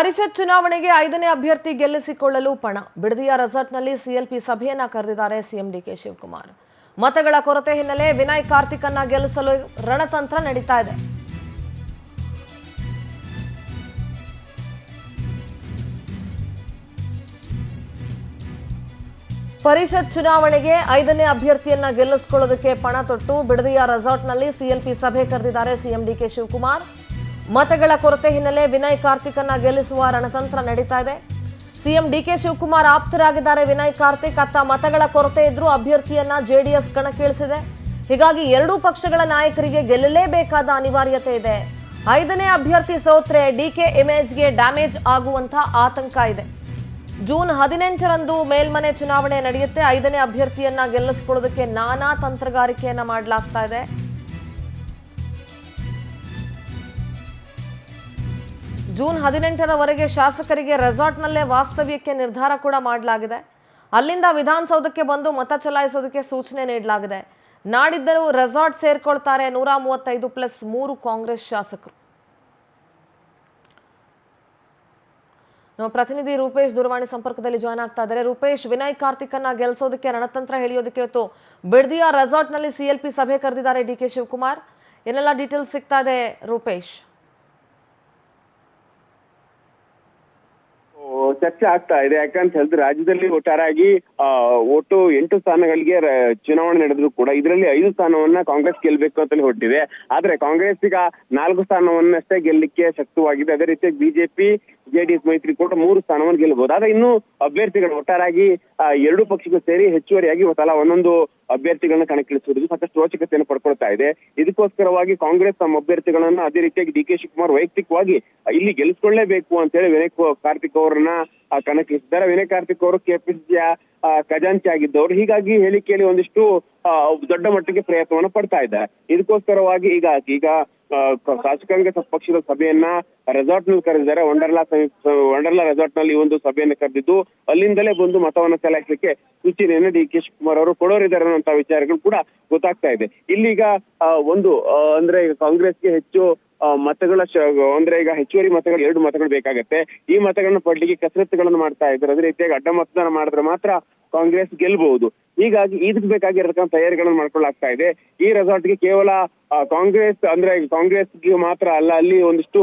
ಪರಿಷತ್ ಚುನಾವಣೆಗೆ 5ನೇ ಅಭ್ಯರ್ಥಿ ಗೆಲ್ಲಿಸಿಕೊಳ್ಳಲು ಪಣ. ಬಿಡದಿಯ ರೆಸಾರ್ಟ್ನಲ್ಲಿ ಸಿಎಲ್ಪಿ ಸಭೆಯನ್ನ ಕರೆದಿದ್ದಾರೆ ಸಿಎಂ ಡಿಕೆ ಶಿವಕುಮಾರ್. ಮತಗಳ ಕೊರತೆ ಹಿನ್ನೆಲೆ ವಿನಯ್ ಕಾರ್ತಿಕ್ರನ್ನ ಗೆಲ್ಲಿಸಲು ರಣತಂತ್ರ ನಡೀತಾ ಇದೆ. ಪರಿಷತ್ ಚುನಾವಣೆಗೆ 5ನೇ ಅಭ್ಯರ್ಥಿಯನ್ನ ಗೆಲ್ಲಿಸಿಕೊಳ್ಳೋದಕ್ಕೆ ಪಣ ತೊಟ್ಟು ಬಿಡದಿಯ ರೆಸಾರ್ಟ್ನಲ್ಲಿ ಸಿಎಲ್ಪಿ ಸಭೆ ಕರೆದಿದ್ದಾರೆ ಸಿಎಂ ಡಿಕೆ ಶಿವಕುಮಾರ್. ಮತಗಳ ಕೊರತೆ ಹಿನ್ನೆಲೆ ವಿನಯ್ ಕಾರ್ತಿಕ್ರನ್ನ ಗೆಲ್ಲಿಸುವ ರಣತಂತ್ರ ನಡೀತಾ ಇದೆ. ಸಿಎಂ ಡಿಕೆ ಶಿವಕುಮಾರ್ ಆಪ್ತರಾಗಿದ್ದಾರೆ ವಿನಯ್ ಕಾರ್ತಿಕ್. ಅತ್ತ ಮತಗಳ ಕೊರತೆ ಇದ್ರೂ ಅಭ್ಯರ್ಥಿಯನ್ನ ಜೆಡಿಎಸ್ ಕಣಕ್ಕಿಳಿಸಿದೆ. ಹೀಗಾಗಿ ಎರಡೂ ಪಕ್ಷಗಳ ನಾಯಕರಿಗೆ ಗೆಲ್ಲಲೇಬೇಕಾದ ಅನಿವಾರ್ಯತೆ ಇದೆ. 5ನೇ ಅಭ್ಯರ್ಥಿ ಸೋತ್ರೆ ಡಿಕೆ ಇಮೇಜ್ಗೆ ಡ್ಯಾಮೇಜ್ ಆಗುವಂತ ಆತಂಕ ಇದೆ. ಜೂನ್ 18ರಂದು ಮೇಲ್ಮನೆ ಚುನಾವಣೆ ನಡೆಯುತ್ತೆ. 5ನೇ ಅಭ್ಯರ್ಥಿಯನ್ನ ಗೆಲ್ಲಿಸಿಕೊಳ್ಳೋದಕ್ಕೆ ನಾನಾ ತಂತ್ರಗಾರಿಕೆಯನ್ನ ಮಾಡಲಾಗ್ತಾ ಇದೆ. ಜೂನ್ 18ರವರೆಗೆ ಶಾಸಕರಿಗೆ ರೆಸಾರ್ಟ್ನಲ್ಲೇ ವಾಸ್ತವ್ಯಕ್ಕೆ ನಿರ್ಧಾರ ಕೂಡ ಮಾಡಲಾಗಿದೆ. ಅಲ್ಲಿಂದ ವಿಧಾನಸೌಧಕ್ಕೆ ಬಂದು ಮತ ಚಲಾಯಿಸೋದಕ್ಕೆ ಸೂಚನೆ ನೀಡಲಾಗಿದೆ. ನಾಡಿದ್ದರೂ ರೆಸಾರ್ಟ್ ಸೇರ್ಕೊಳ್ತಾರೆ 135+3 ಕಾಂಗ್ರೆಸ್ ಶಾಸಕರು. ನಮ್ಮ ಪ್ರತಿನಿಧಿ ರೂಪೇಶ್ ದೂರವಾಣಿ ಸಂಪರ್ಕದಲ್ಲಿ ಜಾಯ್ನ್ ಆಗ್ತಾ ಇದ್ದಾರೆ. ರೂಪೇಶ್, ವಿನಯ್ ಕಾರ್ತಿಕ್ರನ್ನ ಗೆಲ್ಲಿಸೋದಕ್ಕೆ ರಣತಂತ್ರ ಹೇಳಿಯೋದಕ್ಕೆ ಇವತ್ತು ಬಿಡದಿಯ ರೆಸಾರ್ಟ್ನಲ್ಲಿ ಸಿಎಲ್ಪಿ ಸಭೆ ಕರೆದಿದ್ದಾರೆ ಡಿಕೆ ಶಿವಕುಮಾರ್. ಏನೆಲ್ಲ ಡೀಟೇಲ್ಸ್ ಸಿಗ್ತಾ ಇದೆ ರೂಪೇಶ್? ಚರ್ಚೆ ಆಗ್ತಾ ಇದೆ. ಯಾಕಂತ ಹೇಳಿದ್ರೆ ರಾಜ್ಯದಲ್ಲಿ ಒಟ್ಟಾರೆಯಾಗಿ ಒಟ್ಟು 8 ಸ್ಥಾನಗಳಿಗೆ ಚುನಾವಣೆ ನಡೆದ್ರು ಕೂಡ ಇದರಲ್ಲಿ 5 ಸ್ಥಾನವನ್ನ ಕಾಂಗ್ರೆಸ್ ಗೆಲ್ಬೇಕು ಅಂತಲೇ ಹೊರಟಿದೆ. ಆದ್ರೆ ಕಾಂಗ್ರೆಸ್ ಈಗ 4 ಸ್ಥಾನವನ್ನಷ್ಟೇ ಗೆಲ್ಲಲಿಕ್ಕೆ ಶಕ್ತವಾಗಿದೆ. ಅದೇ ರೀತಿ ಬಿಜೆಪಿ ಜೆಡಿಎಸ್ ಮೈತ್ರಿಕೂಟ 3 ಸ್ಥಾನವನ್ನು ಗೆಲ್ಲಬಹುದು. ಆದ್ರೆ ಇನ್ನು ಅಭ್ಯರ್ಥಿಗಳು ಒಟ್ಟಾರೆಯಾಗಿ ಎರಡೂ ಪಕ್ಷಗಳು ಸೇರಿ ಹೆಚ್ಚುವರಿಯಾಗಿ ತಲಾ ಒಂದೊಂದು ಅಭ್ಯರ್ಥಿಗಳನ್ನ ಕಣಕ್ಕಿಳಿಸುವುದು ಸಾಕಷ್ಟು ರೋಚಕತೆಯನ್ನು ಪಡ್ಕೊಳ್ತಾ ಇದೆ. ಇದಕ್ಕೋಸ್ಕರವಾಗಿ ಕಾಂಗ್ರೆಸ್ ತಮ್ಮ ಅಭ್ಯರ್ಥಿಗಳನ್ನ ಅದೇ ರೀತಿಯಾಗಿ ಡಿಕೆ ಶಿವಕುಮಾರ್ ವೈಯಕ್ತಿಕವಾಗಿ ಇಲ್ಲಿ ಗೆಲ್ಲಿಸಿಕೊಳ್ಳಲೇಬೇಕು ಅಂತ ಹೇಳಿ ವಿನಯ್ ಕಾರ್ತಿಕ್ ಅವರನ್ನ ಕಣಕ್ಕಿಳಿಸಿದ್ದಾರೆ. ವಿನಯ್ ಕಾರ್ತಿಕ್ ಅವರು ಕೆಪಿಸಿಸಿಯ ಖಜಾಂಚಿ ಆಗಿದ್ದವರು. ಹೀಗಾಗಿ ಹೇಳಿಕೆಯಲ್ಲಿ ಒಂದಿಷ್ಟು ದೊಡ್ಡ ಮಟ್ಟಿಗೆ ಪ್ರಯತ್ನವನ್ನು ಪಡ್ತಾ ಇದ್ದಾರೆ. ಇದಕ್ಕೋಸ್ಕರವಾಗಿ ಈಗ ಶಾಸಕಾಂಗ ಪಕ್ಷದ ಸಭೆಯನ್ನ ರೆಸಾರ್ಟ್ ನಲ್ಲಿ ಕರೆದಿದ್ದಾರೆ. ವಂಡರ್ಲಾ ರೆಸಾರ್ಟ್ ನಲ್ಲಿ ಒಂದು ಸಭೆಯನ್ನು ಕರೆದಿದ್ದು ಅಲ್ಲಿಂದಲೇ ಬಂದು ಮತವನ್ನ ಚಲಾಯಿಸಲಿಕ್ಕೆ ಸೂಚನೆಯನ್ನು ಡಿಕೆ ಶಿವಕುಮಾರ್ ಅವರು ಕೊಡೋರಿದ್ದಾರೆ ಅನ್ನುವಂತ ವಿಚಾರಗಳು ಕೂಡ ಗೊತ್ತಾಗ್ತಾ ಇದೆ. ಇಲ್ಲಿಗ ಅಂದ್ರೆ ಕಾಂಗ್ರೆಸ್ಗೆ ಹೆಚ್ಚು ಮತಗಳ ಅಂದ್ರೆ ಈಗ ಹೆಚ್ಚುವರಿ ಮತಗಳು 2 ಮತಗಳು ಬೇಕಾಗತ್ತೆ. ಈ ಮತಗಳನ್ನ ಪಡ್ಲಿಕ್ಕೆ ಕಸರತ್ತುಗಳನ್ನು ಮಾಡ್ತಾ ಇದ್ದಾರೆ. ಅದೇ ರೀತಿಯಾಗಿ ಅಡ್ಡ ಮತದಾನ ಮಾಡಿದ್ರೆ ಮಾತ್ರ ಕಾಂಗ್ರೆಸ್ ಗೆಲ್ಬಹುದು. ಹೀಗಾಗಿ ಇದಕ್ಕೆ ಬೇಕಾಗಿರತಕ್ಕಂಥ ತಯಾರಿಗಳನ್ನು ಮಾಡ್ಕೊಳ್ಳಾಗ್ತಾ ಇದೆ. ಈ ರೆಸಾರ್ಟ್ಗೆ ಕೇವಲ ಕಾಂಗ್ರೆಸ್ಗೆ ಮಾತ್ರ ಅಲ್ಲ, ಅಲ್ಲಿ ಒಂದಿಷ್ಟು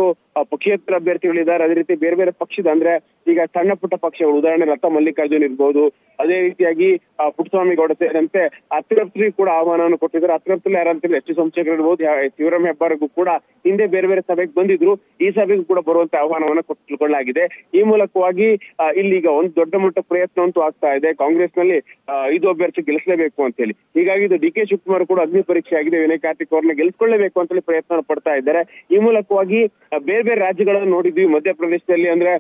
ಪಕ್ಷೇತರ ಅಭ್ಯರ್ಥಿಗಳಿದ್ದಾರೆ. ಅದೇ ರೀತಿ ಬೇರೆ ಬೇರೆ ಪಕ್ಷದ ಅಂದ್ರೆ ಈಗ ಸಣ್ಣ ಪುಟ್ಟ ಪಕ್ಷಗಳು, ಉದಾಹರಣೆ ಲತಾ ಮಲ್ಲಿಕಾರ್ಜುನ್ ಇರ್ಬೋದು, ಅದೇ ರೀತಿಯಾಗಿ ಪುಟ್ಟಸ್ವಾಮಿ ಗೌಡ ಸೇರಿದಂತೆ ಅತೃಪ್ತರಿಗೆ ಕೂಡ ಆಹ್ವಾನವನ್ನು ಕೊಟ್ಟಿದ್ದಾರೆ. ಅತೃಪ್ತಲ್ಲಿ ಯಾರಂತ ಎಸ್ ಟಿ ಸೋಮಶೇಖರ್ ಇರ್ಬೋದು, ಶಿವರಾಮ್ ಹೆಬ್ಬಾರ್ಗೂ ಕೂಡ ಹಿಂದೆ ಬೇರೆ ಬೇರೆ ಸಭೆಗೆ ಬಂದಿದ್ರು. ಈ ಸಭೆಗೂ ಕೂಡ ಬರುವಂತ ಆಹ್ವಾನವನ್ನು ಕೊಟ್ಟುಕೊಳ್ಳಲಾಗಿದೆ. ಈ ಮೂಲಕವಾಗಿ ಇಲ್ಲಿಗ ಒಂದು ದೊಡ್ಡ ಮಟ್ಟ ಪ್ರಯತ್ನ ಅಂತೂ ಆಗ್ತಾ ಇದೆ. ಕಾಂಗ್ರೆಸ್ ನಲ್ಲಿ 5 ಅಭ್ಯರ್ಥಿ ಗೆಲ್ಲಿಸಲೇಬೇಕು ಅಂತ ಹೇಳಿ. ಹೀಗಾಗಿ ಇದು ಡಿಕೆ ಶಿವಕುಮಾರ್ ಕೂಡ ಅಗ್ನಿ ಪರೀಕ್ಷೆ ಆಗಿದೆ. ವಿನಯ್ ಕಾರ್ತಿಕ್ ಅವ್ರನ್ನ ಗೆಲ್ಲಿಸಿಕೊಳ್ಳಬೇಕು ಅಂತ ಹೇಳಿ ಪ್ರಯತ್ನ ಪಡ್ತಾ ಇದ್ದಾರೆ. ಈ ಮೂಲಕವಾಗಿ ಬೇರೆ ಬೇರೆ ರಾಜ್ಯಗಳನ್ನು ನೋಡಿದ್ವಿ. ಮಧ್ಯಪ್ರದೇಶದಲ್ಲಿ ಅಂದ್ರೆ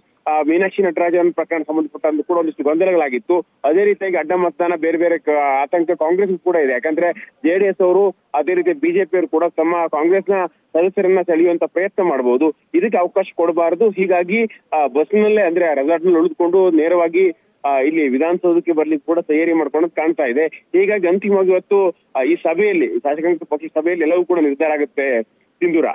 ಮೀನಾಕ್ಷಿ ನಟರಾಜನ್ ಪ್ರಕರಣ ಸಂಬಂಧಪಟ್ಟಂತ ಕೂಡ ಒಂದಿಷ್ಟು ಗೊಂದಲಗಳಾಗಿತ್ತು. ಅದೇ ರೀತಿಯಾಗಿ ಅಡ್ಡ ಮತದಾನ ಬೇರೆ ಬೇರೆ ಆತಂಕ ಕಾಂಗ್ರೆಸ್ ಕೂಡ ಇದೆ. ಯಾಕಂದ್ರೆ ಜೆಡಿಎಸ್ ಅವರು ಅದೇ ರೀತಿ ಬಿಜೆಪಿ ಅವರು ಕೂಡ ತಮ್ಮ ಕಾಂಗ್ರೆಸ್ನ ಸದಸ್ಯರನ್ನ ಸೆಳೆಯುವಂತ ಪ್ರಯತ್ನ ಮಾಡಬಹುದು. ಇದಕ್ಕೆ ಅವಕಾಶ ಕೊಡಬಾರದು. ಹೀಗಾಗಿ ಬಸ್ನಲ್ಲೇ ಅಂದ್ರೆ ರೆಸಾರ್ಟ್ ನಲ್ಲಿ ಉಳಿದುಕೊಂಡು ನೇರವಾಗಿ ಇಲ್ಲಿ ವಿಧಾನಸೌಧಕ್ಕೆ ಬರ್ಲಿಕ್ಕೆ ಕೂಡ ತಯಾರಿ ಮಾಡ್ಕೊಂಡು ಕಾಣ್ತಾ ಇದೆ. ಹೀಗಾಗಿ ಅಂತಿಮವಾಗಿ ಇವತ್ತು ಈ ಸಭೆಯಲ್ಲಿ ಶಾಸಕಾಂಗ ಪಕ್ಷ ಸಭೆಯಲ್ಲಿ ಎಲ್ಲವೂ ಕೂಡ ನಿರ್ಧಾರ ಆಗುತ್ತೆ. ಸಿಂಧೂರ.